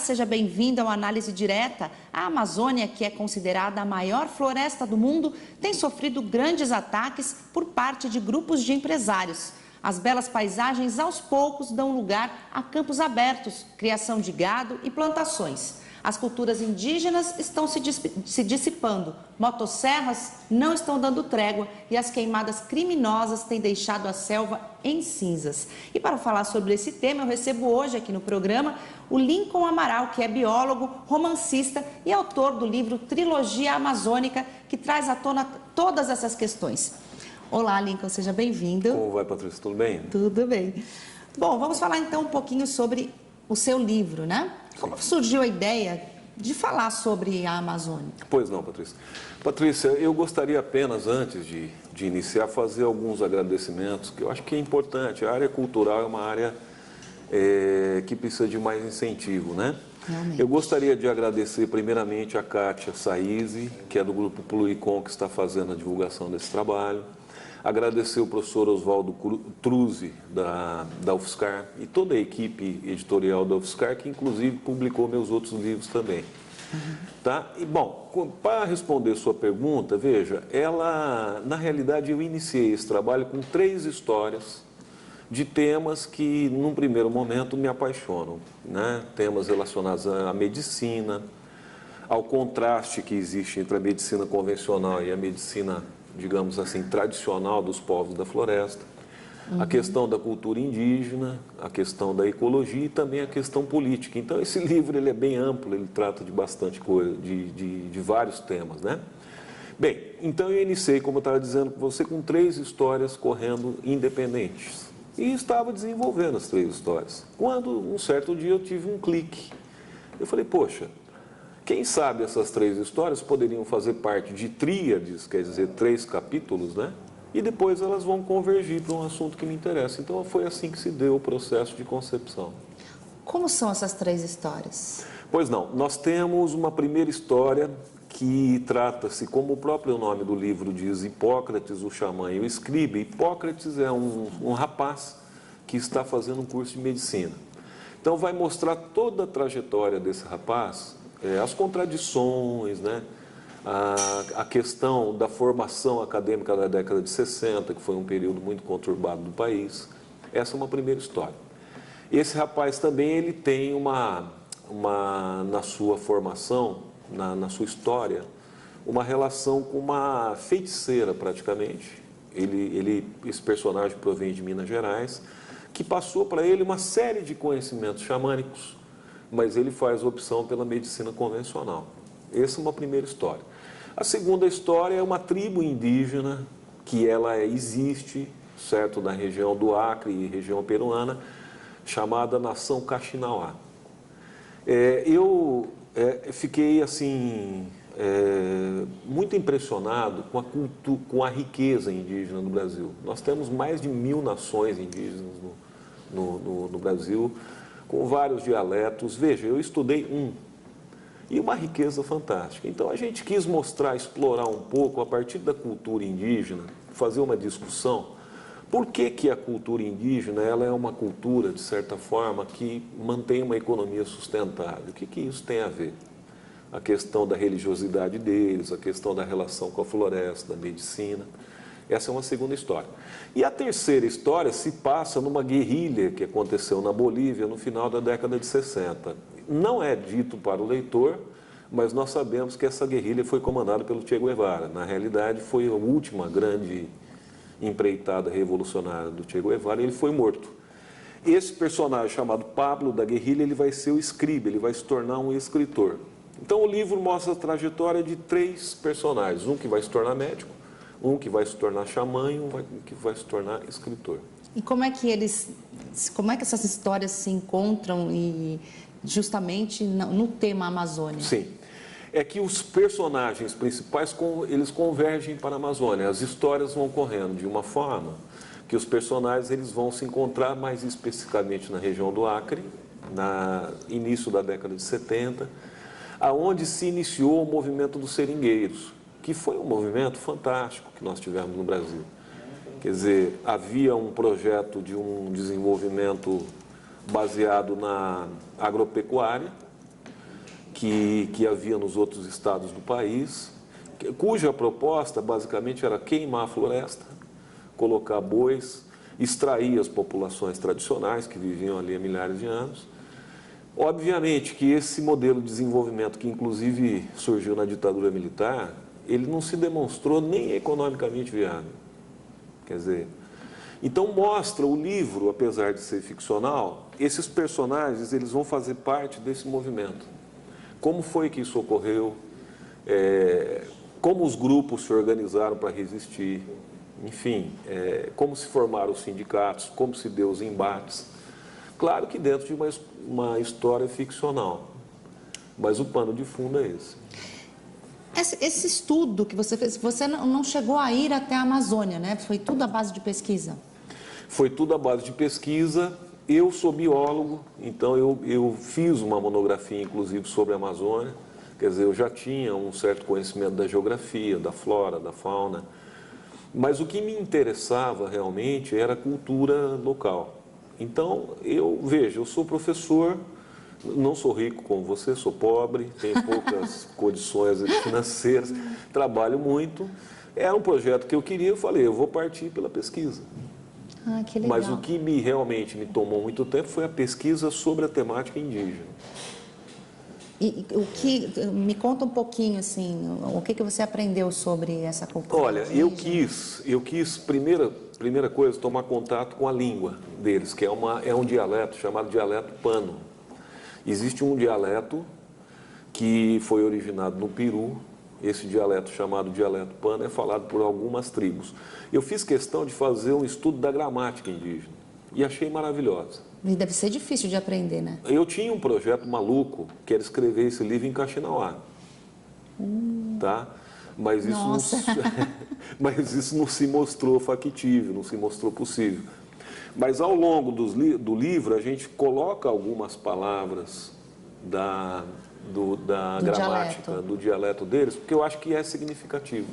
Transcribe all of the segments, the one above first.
seja bem-vindo ao Análise Direta. A Amazônia, que é considerada a maior floresta do mundo, tem sofrido grandes ataques por parte de grupos de empresários. As belas paisagens, aos poucos, dão lugar a campos abertos, criação de gado e plantações. As culturas indígenas estão se dissipando, motosserras não estão dando trégua e as queimadas criminosas têm deixado a selva em cinzas. E para falar sobre esse tema, eu recebo hoje aqui no programa o Lincoln Amaral, que é biólogo, romancista e autor do livro Trilogia Amazônica, que traz à tona todas essas questões. Olá, Lincoln, seja bem-vindo. Como vai, Patrícia? Tudo bem? Tudo bem. Bom, vamos falar então um pouquinho sobre o seu livro, né? Como surgiu a ideia de falar sobre a Amazônia? Pois não, Patrícia. Patrícia, eu gostaria apenas, antes de iniciar, fazer alguns agradecimentos, que eu acho que é importante. A área cultural é uma área que precisa de mais incentivo, né? Realmente. Eu gostaria de agradecer primeiramente a Kátia Saízi, que é do Grupo Pluricom, que está fazendo a divulgação desse trabalho. Agradecer o professor Oswaldo Truzzi, da UFSCar, e toda a equipe editorial da UFSCar, que inclusive publicou meus outros livros também. Tá? E, bom, para responder sua pergunta, veja, na realidade, eu iniciei esse trabalho com 3 histórias de temas que, num primeiro momento, me apaixonam, né? Temas relacionados à medicina, ao contraste que existe entre a medicina convencional e a medicina, digamos assim, tradicional dos povos da floresta, a questão da cultura indígena, a questão da ecologia e também a questão política. Então, esse livro ele é bem amplo, ele trata de bastante coisa, de vários temas, né? Bem, então eu iniciei, como eu estava dizendo com você, com 3 histórias correndo independentes. E estava desenvolvendo as 3 histórias. Quando, um certo dia, eu tive um clique. Eu falei, poxa, quem sabe essas 3 histórias poderiam fazer parte de tríades, quer dizer, 3 capítulos, né? E depois elas vão convergir para um assunto que me interessa. Então foi assim que se deu o processo de concepção. Como são essas 3 histórias? Pois não, nós temos uma primeira história que trata-se, como o próprio nome do livro diz, Hipócrates, o xamã e o escriba. Hipócrates é um rapaz que está fazendo um curso de medicina. Então vai mostrar toda a trajetória desse rapaz, as contradições, né? A questão da formação acadêmica da década de 60, que foi um período muito conturbado do país. Essa é uma primeira história. Esse rapaz também ele tem na sua formação, na sua história, uma relação com uma feiticeira praticamente. Esse personagem provém de Minas Gerais, que passou para ele uma série de conhecimentos xamânicos, mas ele faz opção pela medicina convencional. Essa é uma primeira história. A segunda história é uma tribo indígena que ela existe, certo, na região do Acre e região peruana, chamada Nação Kaxinawá. Eu fiquei assim muito impressionado com a riqueza indígena no Brasil. Nós temos mais de 1000 nações indígenas no Brasil, com vários dialetos. Veja, eu estudei e uma riqueza fantástica. Então a gente quis mostrar, explorar um pouco a partir da cultura indígena, fazer uma discussão. Por que a cultura indígena ela é uma cultura, de certa forma, que mantém uma economia sustentável? O que isso tem a ver? A questão da religiosidade deles, a questão da relação com a floresta, da medicina. Essa é uma segunda história. E a terceira história se passa numa guerrilha que aconteceu na Bolívia no final da década de 60. Não é dito para o leitor, mas nós sabemos que essa guerrilha foi comandada pelo Che Guevara. Na realidade, foi a última grande empreitada revolucionária do Che Guevara, e ele foi morto. Esse personagem chamado Pablo da guerrilha, ele vai ser o escriba, ele vai se tornar um escritor. Então o livro mostra a trajetória de 3 personagens, um que vai se tornar médico, um que vai se tornar xamã e um que vai se tornar escritor. E como é que essas histórias se encontram justamente no tema Amazônia? Sim. É que os personagens principais, eles convergem para a Amazônia. As histórias vão correndo de uma forma que os personagens eles vão se encontrar mais especificamente na região do Acre, no início da década de 70, aonde se iniciou o movimento dos seringueiros, que foi um movimento fantástico que nós tivemos no Brasil. Quer dizer, havia um projeto de um desenvolvimento baseado na agropecuária, que havia nos outros estados do país, cuja proposta basicamente era queimar a floresta, colocar bois, extrair as populações tradicionais que viviam ali há milhares de anos. Obviamente que esse modelo de desenvolvimento, que inclusive surgiu na ditadura militar, ele não se demonstrou nem economicamente viável. Quer dizer, então mostra o livro, apesar de ser ficcional, esses personagens eles vão fazer parte desse movimento. Como foi que isso ocorreu, como os grupos se organizaram para resistir, enfim, como se formaram os sindicatos, como se deu os embates. Claro que dentro de uma história ficcional, mas o pano de fundo é esse. Esse estudo que você fez, você não chegou a ir até a Amazônia, né? Foi tudo à base de pesquisa? Foi tudo à base de pesquisa. Eu sou biólogo, então eu fiz uma monografia, inclusive, sobre a Amazônia. Quer dizer, eu já tinha um certo conhecimento da geografia, da flora, da fauna. Mas o que me interessava realmente era a cultura local. Então, eu sou professor, não sou rico como você, sou pobre, tenho poucas condições financeiras, trabalho muito. Era um projeto que eu queria, eu falei, eu vou partir pela pesquisa. Ah, que legal. Mas o que realmente me tomou muito tempo foi a pesquisa sobre a temática indígena. E me conta um pouquinho, assim, o que você aprendeu sobre essa cultura? Olha, eu quis primeira coisa, tomar contato com a língua deles, que é um dialeto chamado dialeto pano. Existe um dialeto que foi originado no Peru, esse dialeto chamado dialeto pano é falado por algumas tribos. Eu fiz questão de fazer um estudo da gramática indígena e achei maravilhosa. E deve ser difícil de aprender, né? Eu tinha um projeto maluco, que era escrever esse livro em Kaxinawá. Tá? Mas isso não se mostrou factível, não se mostrou possível. Mas ao longo do livro, a gente coloca algumas palavras da gramática, do dialeto deles, porque eu acho que é significativo.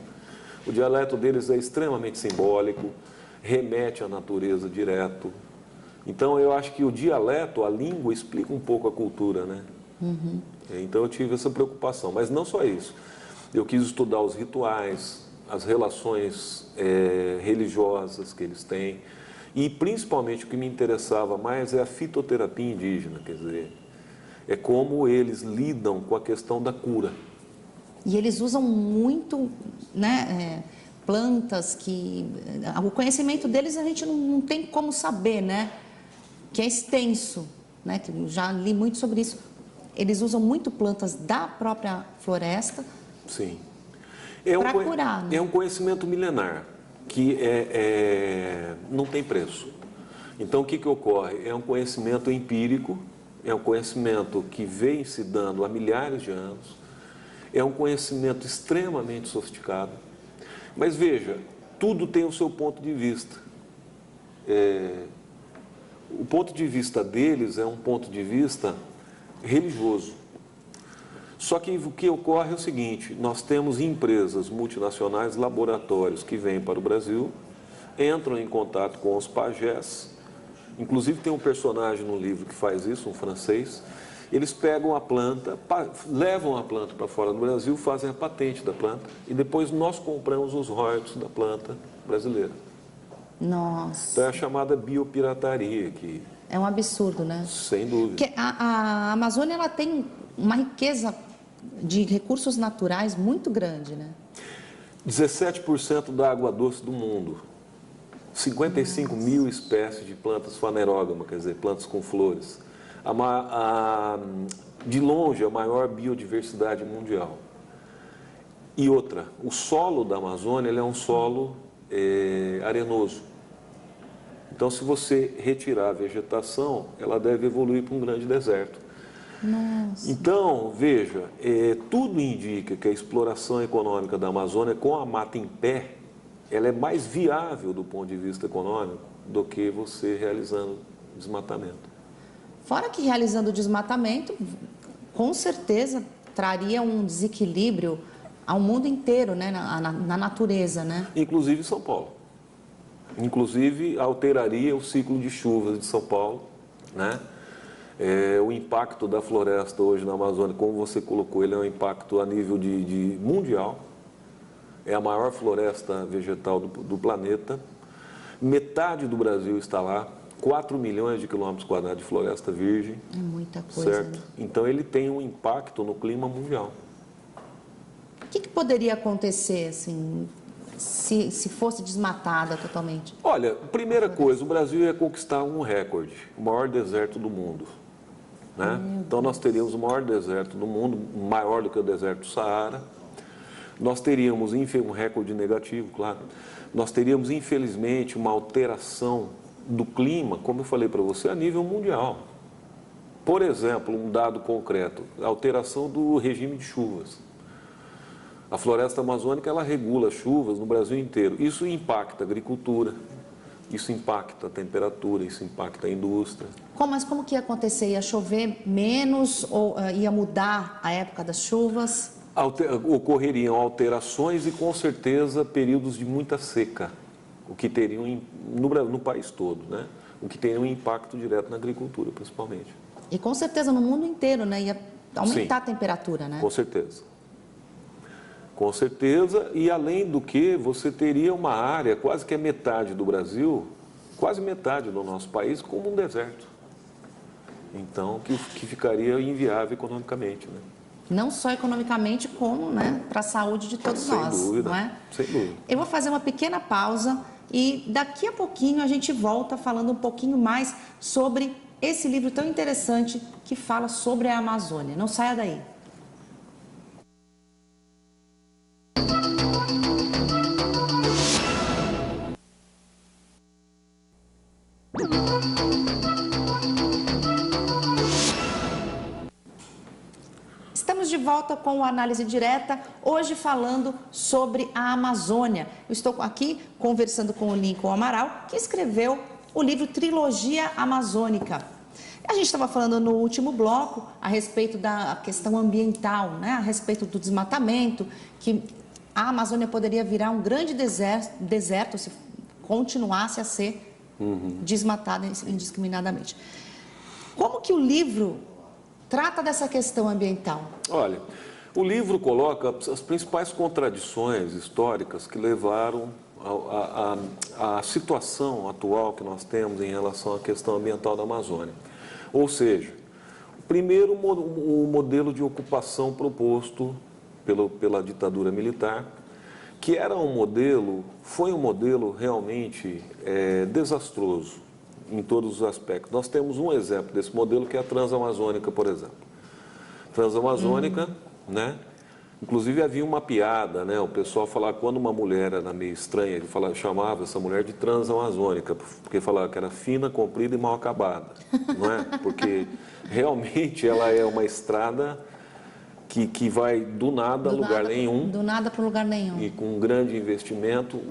O dialeto deles é extremamente simbólico, remete à natureza direto. Então, eu acho que o dialeto, a língua, explica um pouco a cultura, né? Uhum. Então, eu tive essa preocupação. Mas não só isso. Eu quis estudar os rituais, as relações religiosas que eles têm. E, principalmente, o que me interessava mais é a fitoterapia indígena, quer dizer, é como eles lidam com a questão da cura. E eles usam muito, né, plantas que... O conhecimento deles a gente não tem como saber, né? Que é extenso, né? Que eu já li muito sobre isso. Eles usam muito plantas da própria floresta. Sim. Para curar, né? É um conhecimento milenar que não tem preço. Então, o que ocorre? É um conhecimento empírico, é um conhecimento que vem se dando há milhares de anos, é um conhecimento extremamente sofisticado. Mas veja, tudo tem o seu ponto de vista. O ponto de vista deles é um ponto de vista religioso. Só que o que ocorre é o seguinte, nós temos empresas multinacionais, laboratórios que vêm para o Brasil, entram em contato com os pajés, inclusive tem um personagem no livro que faz isso, um francês, eles pegam a planta, levam a planta para fora do Brasil, fazem a patente da planta e depois nós compramos os royalties da planta brasileira. Nossa. Então é a chamada biopirataria que... É um absurdo, né? Sem dúvida. Porque a Amazônia ela tem uma riqueza de recursos naturais muito grande, né? 17% da água doce do mundo. 55 mil espécies de plantas fanerógamas, quer dizer, plantas com flores. De longe, a maior biodiversidade mundial. E outra, o solo da Amazônia ele é um solo arenoso. Então, se você retirar a vegetação, ela deve evoluir para um grande deserto. Nossa. Então, veja, tudo indica que a exploração econômica da Amazônia com a mata em pé, ela é mais viável do ponto de vista econômico do que você realizando desmatamento. Fora que realizando o desmatamento, com certeza traria um desequilíbrio ao mundo inteiro, né? na natureza, né? Inclusive São Paulo. Inclusive alteraria o ciclo de chuvas de São Paulo, né? O impacto da floresta hoje na Amazônia, como você colocou, ele é um impacto a nível de mundial. É a maior floresta vegetal do planeta. Metade do Brasil está lá. 4 milhões de quilômetros quadrados de floresta virgem. É muita coisa. Certo? Então ele tem um impacto no clima mundial. O que poderia acontecer assim, se fosse desmatada totalmente? Olha, primeira coisa, o Brasil ia conquistar um recorde, o maior deserto do mundo. Né? Então nós teríamos o maior deserto do mundo, maior do que o deserto do Saara. Nós teríamos um recorde negativo, claro. Nós teríamos, infelizmente, uma alteração do clima, como eu falei para você, a nível mundial. Por exemplo, um dado concreto, a alteração do regime de chuvas. A floresta amazônica, ela regula chuvas no Brasil inteiro. Isso impacta a agricultura, isso impacta a temperatura, isso impacta a indústria. Mas como que ia acontecer? Ia chover menos ou ia mudar a época das chuvas? Ocorreriam alterações e, com certeza, períodos de muita seca, o que teriam no país todo, né? O que teria um impacto direto na agricultura, principalmente. E com certeza no mundo inteiro, né? Ia aumentar a temperatura, né? Com certeza. Com certeza, e além do que, você teria uma área, quase que a metade do Brasil, quase metade do nosso país, como um deserto. Então, que ficaria inviável economicamente, né? Não só economicamente, como, né, para a saúde de todos nós. Sem dúvida, não é? Sem dúvida. Eu vou fazer uma pequena pausa e daqui a pouquinho a gente volta falando um pouquinho mais sobre esse livro tão interessante que fala sobre a Amazônia. Não saia daí. Estamos de volta com o Análise Direta, hoje falando sobre a Amazônia. Eu estou aqui conversando com o Lincoln Amaral, que escreveu o livro Trilogia Amazônica. A gente estava falando no último bloco a respeito da questão ambiental, né? A respeito do desmatamento, que a Amazônia poderia virar um grande deserto se continuasse a ser desmatada indiscriminadamente. Como que o livro trata dessa questão ambiental? Olha, o livro coloca as principais contradições históricas que levaram à situação atual que nós temos em relação à questão ambiental da Amazônia. Ou seja, primeiro, o modelo de ocupação proposto pela ditadura militar, que foi um modelo realmente desastroso em todos os aspectos. Nós temos um exemplo desse modelo, que é a Transamazônica, por exemplo. Transamazônica, né? Inclusive havia uma piada, né? O pessoal falava, quando uma mulher era meio estranha, ele chamava essa mulher de Transamazônica, porque falava que era fina, comprida e mal acabada, não é? Porque realmente ela é uma estrada que vai do nada a lugar nenhum. Do nada para lugar nenhum. E com um grande investimento,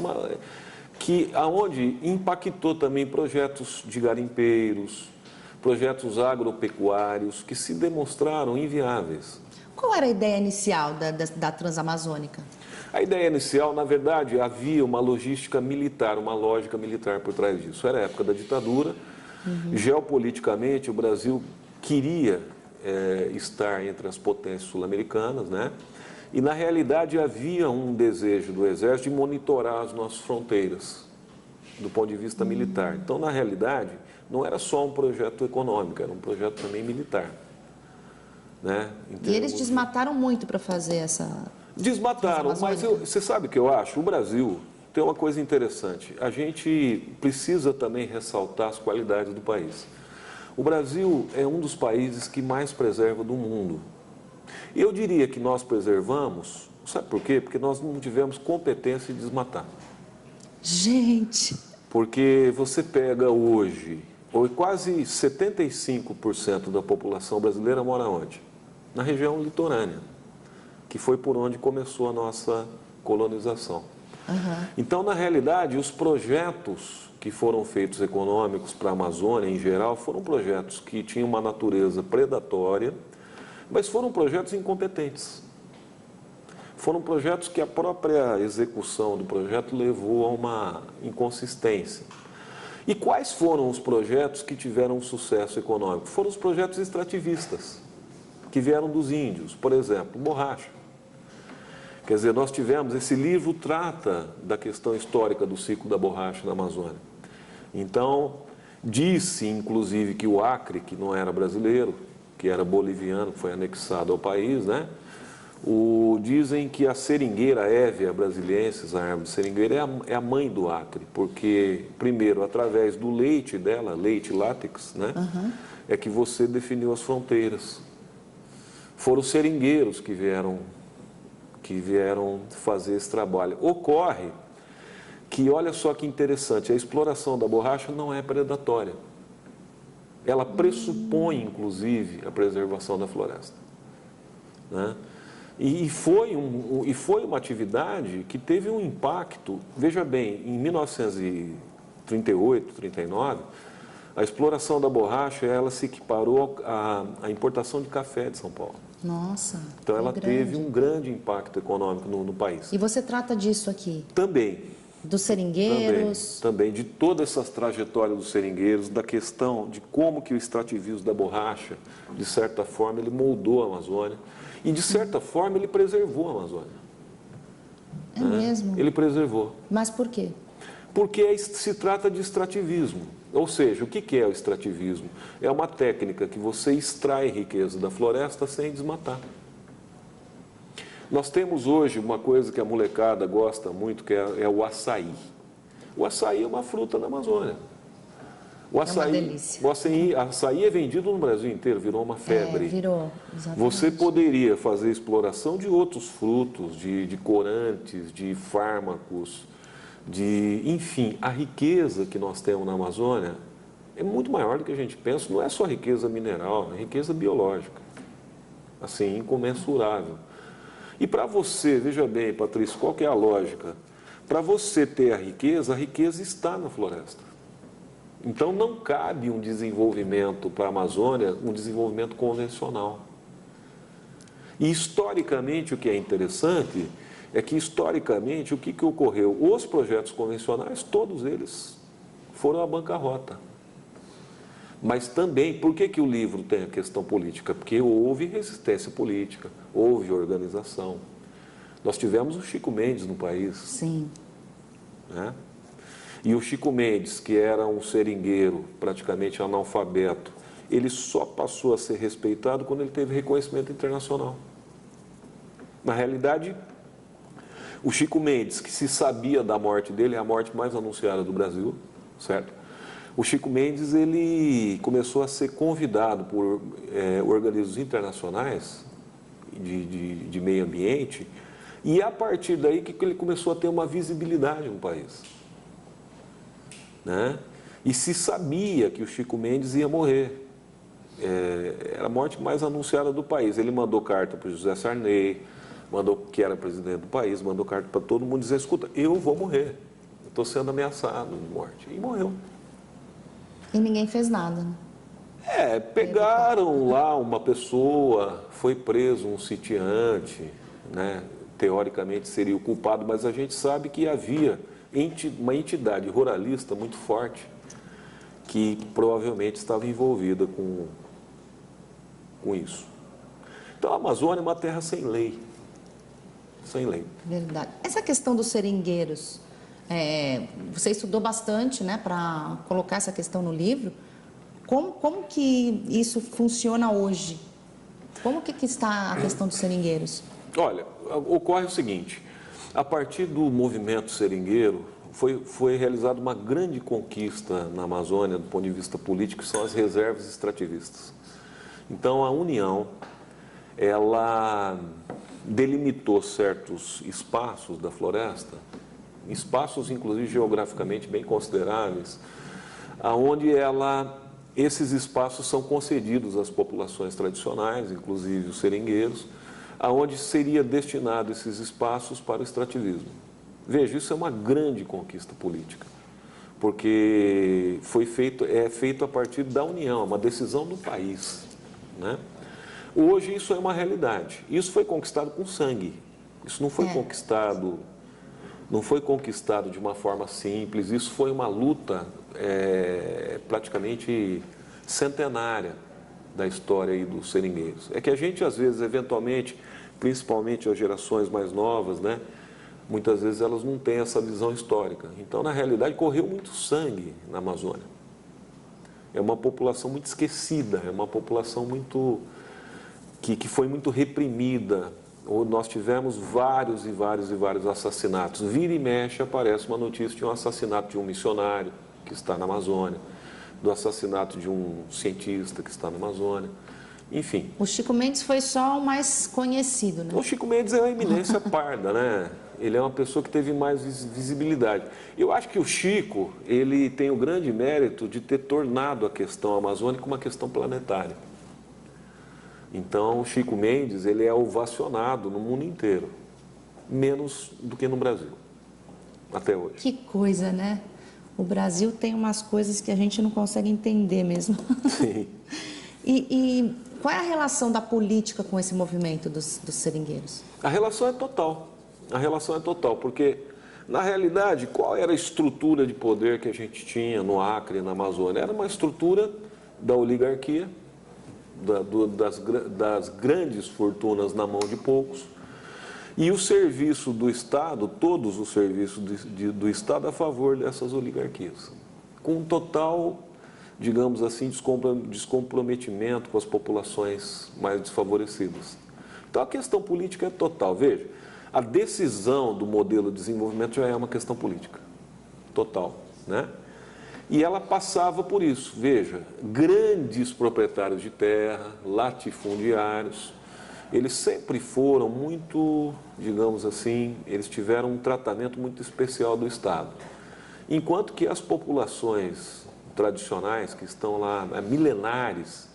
aonde impactou também projetos de garimpeiros, projetos agropecuários que se demonstraram inviáveis. Qual era a ideia inicial da Transamazônica? A ideia inicial, na verdade, havia uma logística militar, uma lógica militar por trás disso. Era a época da ditadura. Geopoliticamente, o Brasil queria estar entre as potências sul-americanas, né? E, na realidade, havia um desejo do Exército de monitorar as nossas fronteiras, do ponto de vista militar. Então, na realidade, não era só um projeto econômico, era um projeto também militar. Né? E eles desmataram muito para fazer essa... Desmataram, mas você sabe o que eu acho? O Brasil tem uma coisa interessante. A gente precisa também ressaltar as qualidades do país. O Brasil é um dos países que mais preserva do mundo. Eu diria que nós preservamos, sabe por quê? Porque nós não tivemos competência em desmatar. Gente! Porque você pega hoje, quase 75% da população brasileira mora onde? Na região litorânea, que foi por onde começou a nossa colonização. Então, na realidade, os projetos que foram feitos econômicos para a Amazônia, em geral, foram projetos que tinham uma natureza predatória, mas foram projetos incompetentes. Foram projetos que a própria execução do projeto levou a uma inconsistência. E quais foram os projetos que tiveram um sucesso econômico? Foram os projetos extrativistas, que vieram dos índios, por exemplo, borracha. Quer dizer, nós tivemos, esse livro trata da questão histórica do ciclo da borracha na Amazônia. Então, disse, inclusive, que o Acre, que não era brasileiro, que era boliviano, que foi anexado ao país, né? Dizem que a seringueira, a Hévia brasiliensis, a árvore de seringueira, é a mãe do Acre, porque, primeiro, através do leite dela, leite látex, né? É que você definiu as fronteiras. Foram os seringueiros que vieram fazer esse trabalho. Ocorre que, olha só que interessante, a exploração da borracha não é predatória. Ela pressupõe, inclusive, a preservação da floresta, né? E foi uma atividade que teve um impacto. Veja bem, em 1938, 39, a exploração da borracha, ela se equiparou à importação de café de São Paulo. Nossa, então ela teve um grande impacto econômico no país. E você trata disso aqui? Também. Dos seringueiros? Também, de toda essa trajetória dos seringueiros, da questão de como que o extrativismo da borracha, de certa forma, ele moldou a Amazônia e, de certa forma, ele preservou a Amazônia. É mesmo? Ele preservou. Mas por quê? Porque se trata de extrativismo. Ou seja, o que é o extrativismo? É uma técnica que você extrai riqueza da floresta sem desmatar. Nós temos hoje uma coisa que a molecada gosta muito, que é o açaí. O açaí é uma fruta na Amazônia. O açaí, é uma delícia. O açaí é vendido no Brasil inteiro, virou uma febre. Virou, exatamente. Você poderia fazer exploração de outros frutos, de corantes, de fármacos, enfim, a riqueza que nós temos na Amazônia é muito maior do que a gente pensa. Não é só riqueza mineral, é riqueza biológica, assim, incomensurável. E para você, veja bem, Patrícia, qual que é a lógica? Para você ter a riqueza está na floresta. Então não cabe um desenvolvimento para a Amazônia, um desenvolvimento convencional. E historicamente o que é interessante é que, historicamente, o que ocorreu? Os projetos convencionais, todos eles foram à bancarrota. Mas também, por que o livro tem a questão política? Porque houve resistência política, houve organização. Nós tivemos o Chico Mendes no país. Sim. Né? E o Chico Mendes, que era um seringueiro, praticamente analfabeto, ele só passou a ser respeitado quando ele teve reconhecimento internacional. Na realidade, o Chico Mendes, que se sabia da morte dele, é a morte mais anunciada do Brasil, certo? O Chico Mendes, ele começou a ser convidado por organismos internacionais de meio ambiente, e a partir daí que ele começou a ter uma visibilidade no país, né? E se sabia que o Chico Mendes ia morrer. Era a morte mais anunciada do país. Ele mandou carta para o José Sarney, que era presidente do país, mandou carta para todo mundo dizer: escuta, eu vou morrer, eu estou sendo ameaçado de morte. E morreu. E ninguém fez nada, né? Pegaram lá uma pessoa, foi preso um sitiante, né? Teoricamente seria o culpado, mas a gente sabe que havia uma entidade ruralista muito forte que provavelmente estava envolvida com isso. Então a Amazônia é uma terra sem lei. Sem lei. Verdade. Essa questão dos seringueiros, você estudou bastante, né, para colocar essa questão no livro. Como que isso funciona hoje? Como que está a questão dos seringueiros? Olha, ocorre o seguinte: a partir do movimento seringueiro, foi realizada uma grande conquista na Amazônia, do ponto de vista político, que são as reservas extrativistas. Então, a União, ela delimitou certos espaços da floresta, espaços, inclusive, geograficamente bem consideráveis, onde esses espaços são concedidos às populações tradicionais, inclusive os seringueiros, aonde seria destinado esses espaços para o extrativismo. Veja, isso é uma grande conquista política, porque é feito a partir da União, uma decisão do país, né? Hoje isso é uma realidade. Isso foi conquistado com sangue. Isso não foi conquistado de uma forma simples. Isso foi uma luta praticamente centenária da história aí dos seringueiros. É que a gente, às vezes, eventualmente, principalmente as gerações mais novas, né, muitas vezes elas não têm essa visão histórica. Então, na realidade, correu muito sangue na Amazônia. É uma população muito esquecida, é uma população muito que foi muito reprimida. Nós tivemos vários e vários e vários assassinatos. Vira e mexe aparece uma notícia de um assassinato de um missionário que está na Amazônia, do assassinato de um cientista que está na Amazônia. Enfim. O Chico Mendes foi só o mais conhecido, né? O Chico Mendes é uma eminência parda, né? Ele é uma pessoa que teve mais visibilidade. Eu acho que o Chico, ele tem o grande mérito de ter tornado a questão amazônica uma questão planetária. Então, o Chico Mendes, ele é ovacionado no mundo inteiro, menos do que no Brasil, até hoje. Que coisa, né? O Brasil tem umas coisas que a gente não consegue entender mesmo. Sim. E qual é a relação da política com esse movimento dos seringueiros? A relação é total. A relação é total, porque, na realidade, qual era a estrutura de poder que a gente tinha no Acre e na Amazônia? Era uma estrutura da oligarquia, das grandes fortunas na mão de poucos, e o serviço do Estado, todos os serviços do Estado a favor dessas oligarquias, com total, digamos assim, descomprometimento com as populações mais desfavorecidas. Então a questão política é total. Veja, a decisão do modelo de desenvolvimento já é uma questão política, total, né? E ela passava por isso. Veja, grandes proprietários de terra, latifundiários, eles sempre foram muito, digamos assim, eles tiveram um tratamento muito especial do Estado. Enquanto que as populações tradicionais, que estão lá milenares,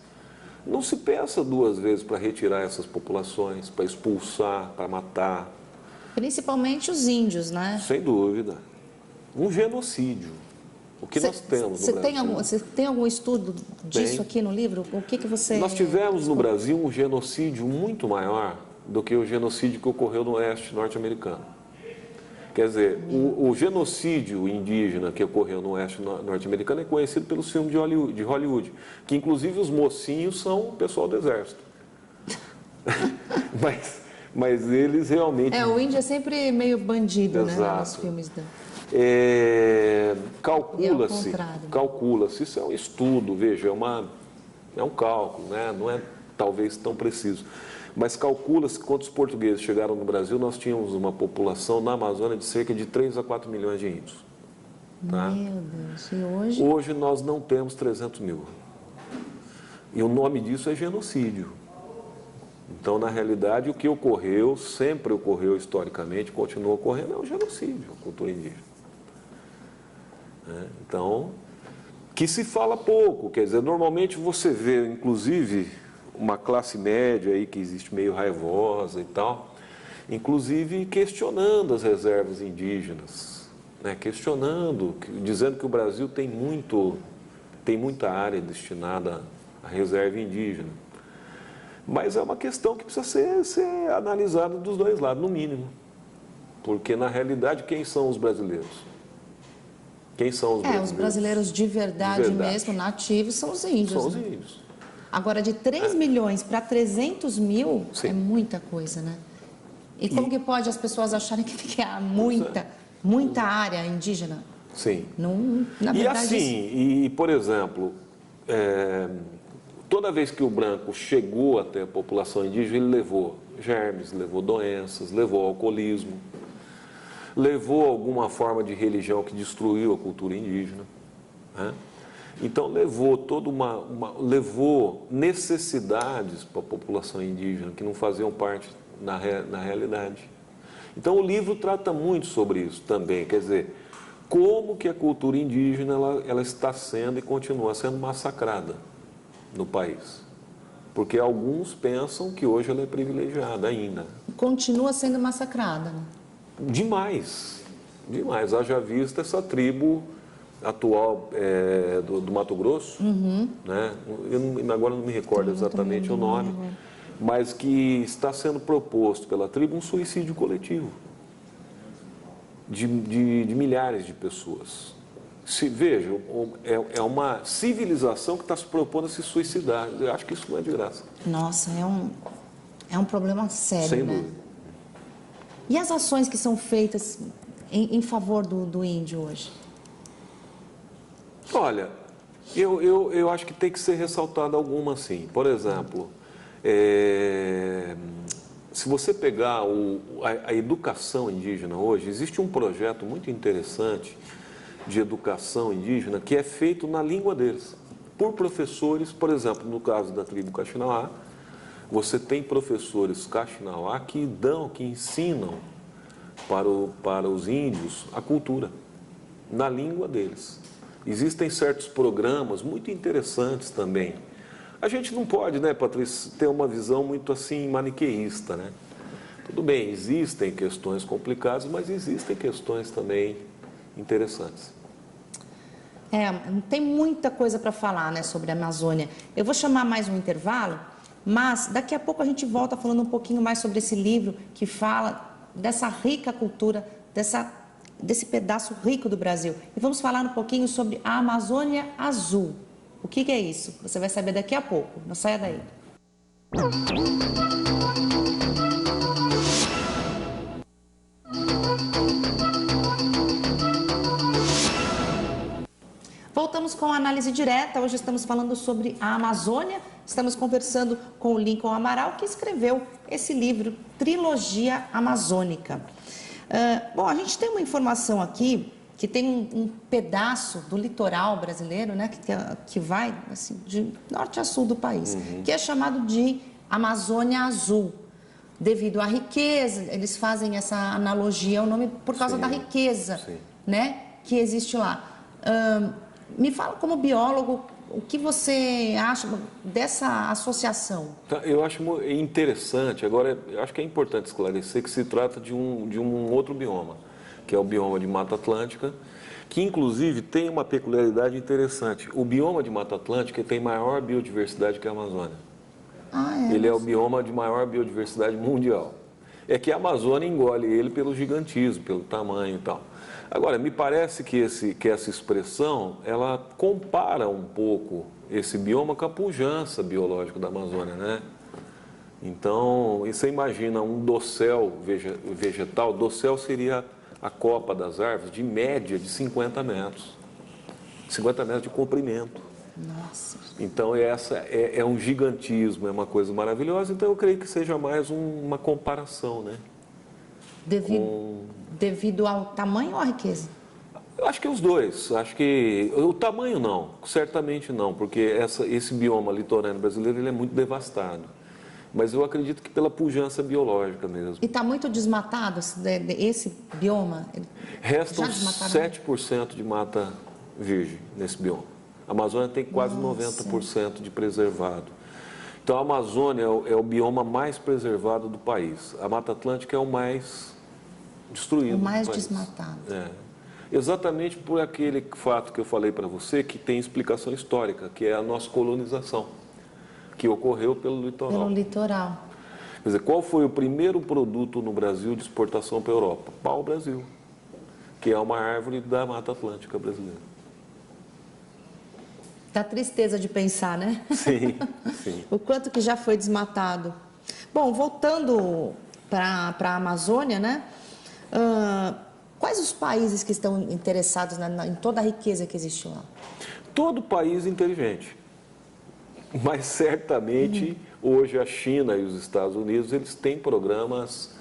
não se pensa duas vezes para retirar essas populações, para expulsar, para matar. Principalmente os índios, né? Sem dúvida. Um genocídio. O que nós temos no Brasil? Você tem algum estudo disso aqui no livro? O que você... Nós tivemos no Brasil um genocídio muito maior do que o genocídio que ocorreu no oeste norte-americano. Quer dizer, o genocídio indígena que ocorreu no oeste norte-americano é conhecido pelos filmes de Hollywood, que inclusive os mocinhos são o pessoal do exército. Mas eles realmente... o índio é sempre meio bandido, Exato. Né? Nos filmes da... Calcula-se, isso é um estudo, veja, é um cálculo, né? Não é talvez tão preciso, mas calcula-se que quando os portugueses chegaram no Brasil, nós tínhamos uma população na Amazônia de cerca de 3 a 4 milhões de índios. Tá? Meu Deus, e hoje? Hoje nós não temos 300 mil. E o nome disso é genocídio. Então, na realidade, o que ocorreu, sempre ocorreu historicamente, continua ocorrendo, é o genocídio, a cultura indígena. Então, que se fala pouco, quer dizer, normalmente você vê, inclusive, uma classe média aí que existe meio raivosa e tal, inclusive questionando as reservas indígenas, né? Questionando, dizendo que o Brasil tem muita área destinada à reserva indígena. Mas é uma questão que precisa ser analisada dos dois lados, no mínimo. Porque, na realidade, quem são os brasileiros? Quem são os brasileiros? Os brasileiros de verdade mesmo, nativos, são os índios. São os índios. Agora, de 3 milhões para 300 mil, Sim. é muita coisa, né? E como que pode as pessoas acharem que há muita área indígena? Sim. Não, na verdade, e por exemplo, toda vez que o branco chegou até a população indígena, ele levou germes, levou doenças, levou alcoolismo, levou alguma forma de religião que destruiu a cultura indígena, né? Então levou levou necessidades para a população indígena que não faziam parte na realidade. Então o livro trata muito sobre isso também, quer dizer, como que a cultura indígena ela está sendo e continua sendo massacrada no país. Porque alguns pensam que hoje ela é privilegiada ainda. Continua sendo massacrada, né? Demais, demais. Haja vista essa tribo atual do Mato Grosso, né? Agora não me recordo exatamente o nome, mas que está sendo proposto pela tribo um suicídio coletivo de milhares de pessoas. Veja, é uma civilização que está se propondo a se suicidar. Eu acho que isso não é de graça. Nossa, é um problema sério, Sem né? dúvida. E as ações que são feitas em favor do índio hoje? Olha, eu acho que tem que ser ressaltado alguma, sim. Por exemplo, se você pegar a educação indígena hoje, existe um projeto muito interessante de educação indígena que é feito na língua deles, por professores. Por exemplo, no caso da tribo Kaxinawá, você tem professores Kaxinawá que ensinam para os índios a cultura, na língua deles. Existem certos programas muito interessantes também. A gente não pode, né, Patrícia, ter uma visão muito assim maniqueísta, né? Tudo bem, existem questões complicadas, mas existem questões também interessantes. Tem muita coisa para falar, né, sobre a Amazônia. Eu vou chamar mais um intervalo, mas daqui a pouco a gente volta falando um pouquinho mais sobre esse livro que fala dessa rica cultura, desse pedaço rico do Brasil. E vamos falar um pouquinho sobre a Amazônia Azul. O que é isso? Você vai saber daqui a pouco. Não saia daí. Voltamos com a análise direta. Hoje estamos falando sobre a Amazônia. Estamos conversando com o Lincoln Amaral, que escreveu esse livro, Trilogia Amazônica. Bom, a gente tem uma informação aqui que tem um pedaço do litoral brasileiro, né, que vai assim, de norte a sul do país, que é chamado de Amazônia Azul. Devido à riqueza, eles fazem essa analogia ao nome por causa da riqueza, né, que existe lá. Me fala, como biólogo, o que você acha dessa associação? Eu acho interessante. Agora, eu acho que é importante esclarecer que se trata de um outro bioma, que é o bioma de Mata Atlântica, que inclusive tem uma peculiaridade interessante. O bioma de Mata Atlântica tem maior biodiversidade que a Amazônia. Ele é o bioma de maior biodiversidade mundial. É que a Amazônia engole ele pelo gigantismo, pelo tamanho e tal. Agora, me parece que essa expressão, ela compara um pouco esse bioma com a pujança biológica da Amazônia, né? Então, você imagina um dossel vegetal, dossel seria a copa das árvores de média de 50 metros. 50 metros de comprimento. Nossa. Então, essa é um gigantismo, é uma coisa maravilhosa. Então, eu creio que seja mais uma comparação, né? Devido ao tamanho ou à riqueza? Eu acho que os dois. Acho que o tamanho não, certamente não, porque esse bioma litorâneo brasileiro ele é muito devastado. Mas eu acredito que pela pujança biológica mesmo. E está muito desmatado esse bioma? Restam 7% de mata virgem nesse bioma. A Amazônia tem quase 90% de preservado. Então a Amazônia é o bioma mais preservado do país. A Mata Atlântica é o mais destruído. O mais desmatado. Exatamente por aquele fato que eu falei para você, que tem explicação histórica, que é a nossa colonização, que ocorreu pelo litoral. Pelo litoral. Quer dizer, qual foi o primeiro produto no Brasil de exportação para a Europa? Pau-brasil, que é uma árvore da Mata Atlântica brasileira. Dá tristeza de pensar, né? Sim, sim. O quanto que já foi desmatado. Bom, voltando para a Amazônia, né? Quais os países que estão interessados em toda a riqueza que existe lá? Todo país inteligente. Mas certamente hoje a China e os Estados Unidos eles têm programas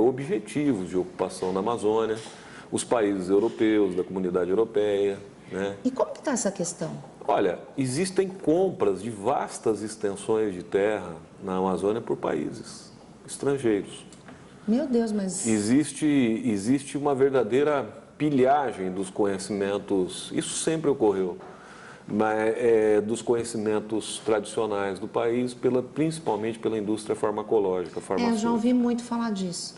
objetivos de ocupação na Amazônia. Os países europeus, da comunidade europeia, né? E como que está essa questão? Olha, existem compras de vastas extensões de terra na Amazônia por países estrangeiros. Meu Deus, mas... Existe uma verdadeira pilhagem dos conhecimentos, isso sempre ocorreu, mas, dos conhecimentos tradicionais do país, principalmente pela indústria farmacológica, farmacêutica. Eu já ouvi muito falar disso,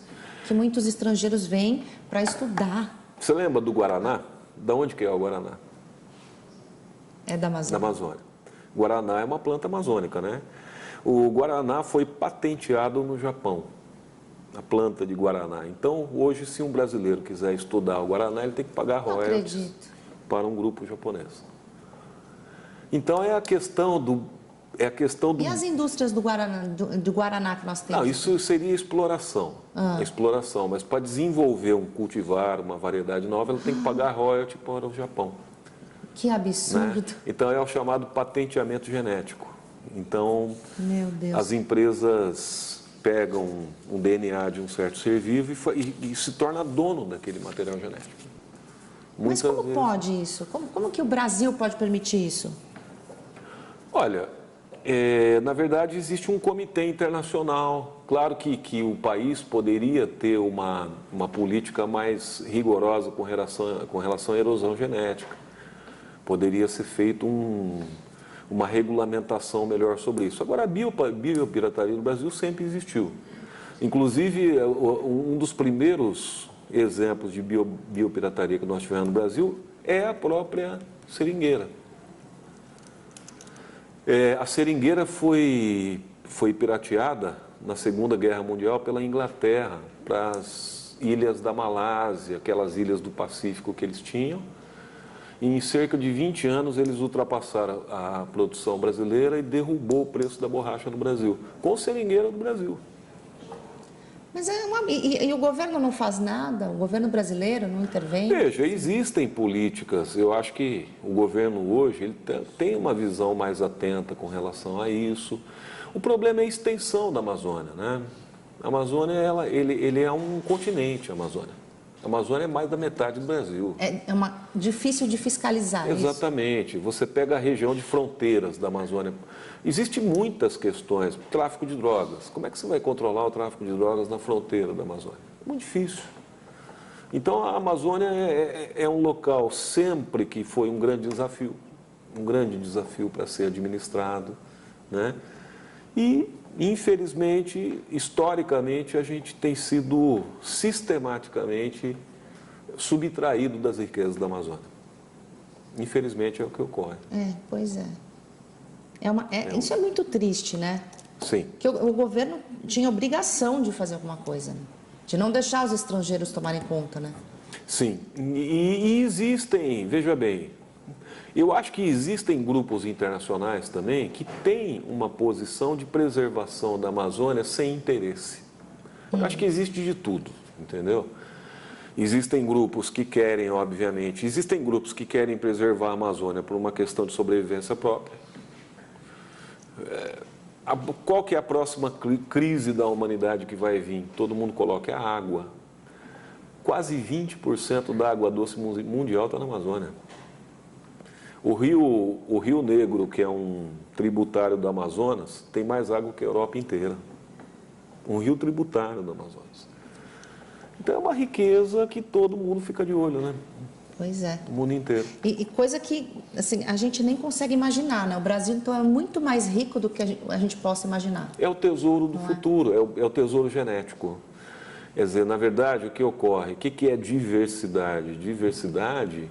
que muitos estrangeiros vêm para estudar. Você lembra do Guaraná? Da onde que é o Guaraná? É da Amazônia. Da Amazônia. Guaraná é uma planta amazônica, né? O Guaraná foi patenteado no Japão, a planta de Guaraná. Então, hoje, se um brasileiro quiser estudar o Guaraná, ele tem que pagar royalties. Acredito. para um grupo japonês. Então é a questão do... E as indústrias do Guaraná que nós temos? Não, isso seria exploração, exploração, mas para desenvolver um cultivar, uma variedade nova, ela tem que pagar royalty para o Japão. Que absurdo. Né? Então é o chamado patenteamento genético. Então, meu Deus, as empresas pegam um DNA de um certo ser vivo e se torna dono daquele material genético. Mas como pode isso? Como que o Brasil pode permitir isso? Olha, na verdade existe um comitê internacional. Claro que o país poderia ter uma política mais rigorosa com relação à erosão genética. Poderia ser feito uma regulamentação melhor sobre isso. Agora, a biopirataria no Brasil sempre existiu. Inclusive, um dos primeiros exemplos de biopirataria que nós tivemos no Brasil é a própria seringueira. A seringueira foi pirateada na Segunda Guerra Mundial pela Inglaterra para as ilhas da Malásia, aquelas ilhas do Pacífico que eles tinham. E em cerca de 20 anos eles ultrapassaram a produção brasileira e derrubou o preço da borracha no Brasil, com seringueira do Brasil. Mas e o governo não faz nada? O governo brasileiro não intervém? Veja, existem políticas. Eu acho que o governo hoje ele tem uma visão mais atenta com relação a isso. O problema é a extensão da Amazônia, né? A Amazônia, ele é um continente, a Amazônia. A Amazônia é mais da metade do Brasil. É difícil de fiscalizar. Exatamente. Você pega a região de fronteiras da Amazônia. Existem muitas questões. Tráfico de drogas. Como é que você vai controlar o tráfico de drogas na fronteira da Amazônia? Muito difícil. Então, a Amazônia é um local sempre que foi um grande desafio para ser administrado, né? E, infelizmente, historicamente, a gente tem sido sistematicamente subtraído das riquezas da Amazônia. Infelizmente, é o que ocorre. Pois é. Isso é muito triste, né? Sim. Que o governo tinha obrigação de fazer alguma coisa, né? De não deixar os estrangeiros tomarem conta, né? Sim. E existem, veja bem, eu acho que existem grupos internacionais também que têm uma posição de preservação da Amazônia sem interesse. Eu acho que existe de tudo, entendeu? Existem grupos que querem, obviamente, existem grupos que querem preservar a Amazônia por uma questão de sobrevivência própria. Qual que é a próxima crise da humanidade que vai vir? Todo mundo coloca a água. Quase 20% da água doce mundial está na Amazônia. O Rio Negro, que é um tributário do Amazonas, tem mais água que a Europa inteira. Um rio tributário do Amazonas. Então é uma riqueza que todo mundo fica de olho, né? Pois é. O mundo inteiro. E coisa que assim, a gente nem consegue imaginar, né? O Brasil, então, é muito mais rico do que a gente possa imaginar. É o tesouro do futuro, é o tesouro genético. Quer dizer, na verdade, o que ocorre? O que é diversidade? Diversidade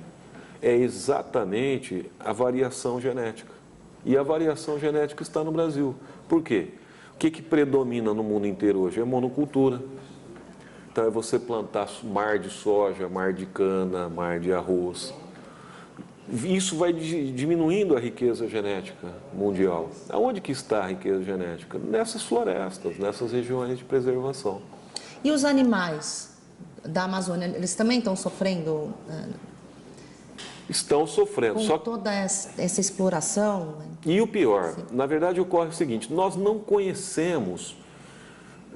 é exatamente a variação genética. E a variação genética está no Brasil. Por quê? O que predomina no mundo inteiro hoje? É monocultura. Então, é você plantar mar de soja, mar de cana, mar de arroz. Isso vai diminuindo a riqueza genética mundial. Aonde que está a riqueza genética? Nessas florestas, nessas regiões de preservação. E os animais da Amazônia, eles também estão sofrendo? Estão sofrendo. Com toda essa exploração? E o pior, na verdade, ocorre o seguinte: nós não conhecemos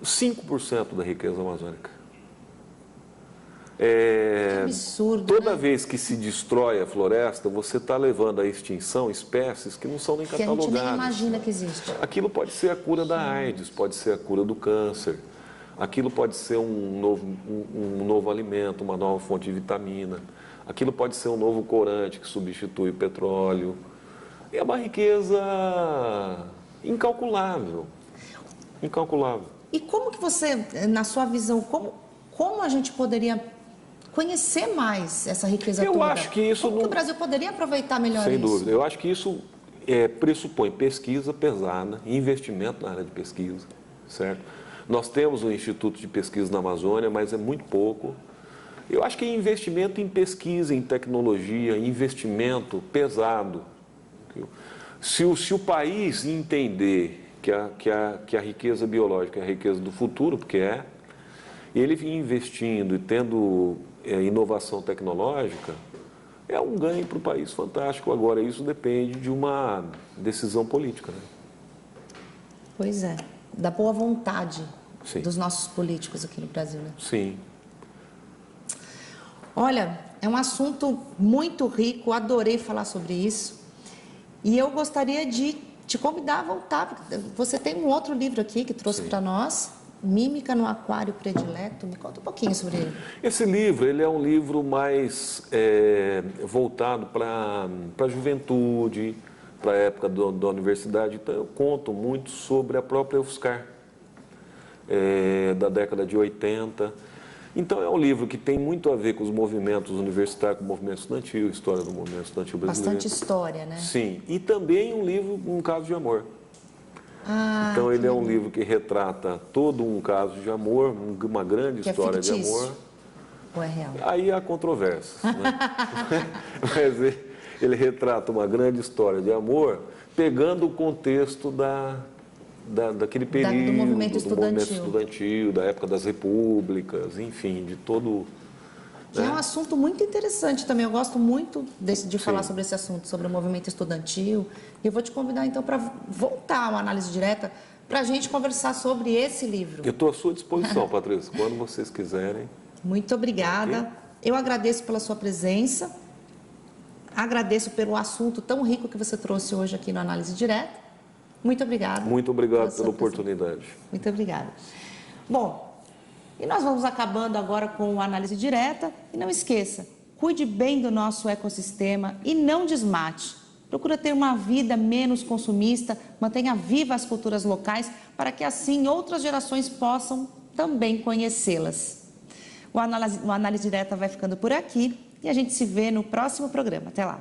5% da riqueza amazônica. Que absurdo, toda né? vez que se destrói a floresta, você está levando à extinção espécies que não são nem catalogadas. Que a gente nem imagina que existe. Aquilo pode ser a cura da AIDS, pode ser a cura do câncer. Aquilo pode ser um novo alimento, uma nova fonte de vitamina. Aquilo pode ser um novo corante que substitui o petróleo. É uma riqueza incalculável. Incalculável. E como que você, na sua visão, como a gente poderia conhecer mais essa riqueza toda? Eu acho que isso... Como que o Brasil poderia aproveitar melhor isso? Sem dúvida. Eu acho que isso pressupõe pesquisa pesada, investimento na área de pesquisa, certo? Nós temos um Instituto de Pesquisa na Amazônia, mas é muito pouco. Eu acho que é investimento em pesquisa, em tecnologia, investimento pesado. Se o país entender que a riqueza biológica é a riqueza do futuro, porque ele vir investindo e tendo inovação tecnológica, é um ganho para o país fantástico. Agora, isso depende de uma decisão política, né? Pois é, da boa vontade Sim. dos nossos políticos aqui no Brasil, né? Sim. Olha, é um assunto muito rico, adorei falar sobre isso. E eu gostaria de te convidar a voltar. Você tem um outro livro aqui que trouxe para nós, Mímica no Aquário Predileto. Me conta um pouquinho sobre ele. Esse livro, ele é um livro mais voltado para a juventude, para a época da universidade. Então, eu conto muito sobre a própria UFSCar, da década de 80. Então, é um livro que tem muito a ver com os movimentos universitários, com o movimento estudantil, história do movimento estudantil brasileiro. Bastante história, né? Sim, e também um livro, um caso de amor. Ah, então, ele é um livro que retrata todo um caso de amor, uma grande história de amor. Ou é real? Aí há controvérsias, né? Mas ele retrata uma grande história de amor, pegando o contexto daquele período, do movimento estudantil, da época das repúblicas, enfim, de todo... Que é um assunto muito interessante também. Eu gosto muito de falar sobre esse assunto, sobre o movimento estudantil. E eu vou te convidar, então, para voltar ao Análise Direta, para a gente conversar sobre esse livro. Eu estou à sua disposição, Patrícia, quando vocês quiserem. Muito obrigada. Okay. Eu agradeço pela sua presença. Agradeço pelo assunto tão rico que você trouxe hoje aqui no Análise Direta. Muito obrigada. Muito obrigado pela oportunidade. Muito obrigada. Bom, e nós vamos acabando agora com a Análise Direta. E não esqueça, cuide bem do nosso ecossistema e não desmate. Procura ter uma vida menos consumista, mantenha viva as culturas locais, para que assim outras gerações possam também conhecê-las. O Análise Direta vai ficando por aqui e a gente se vê no próximo programa. Até lá!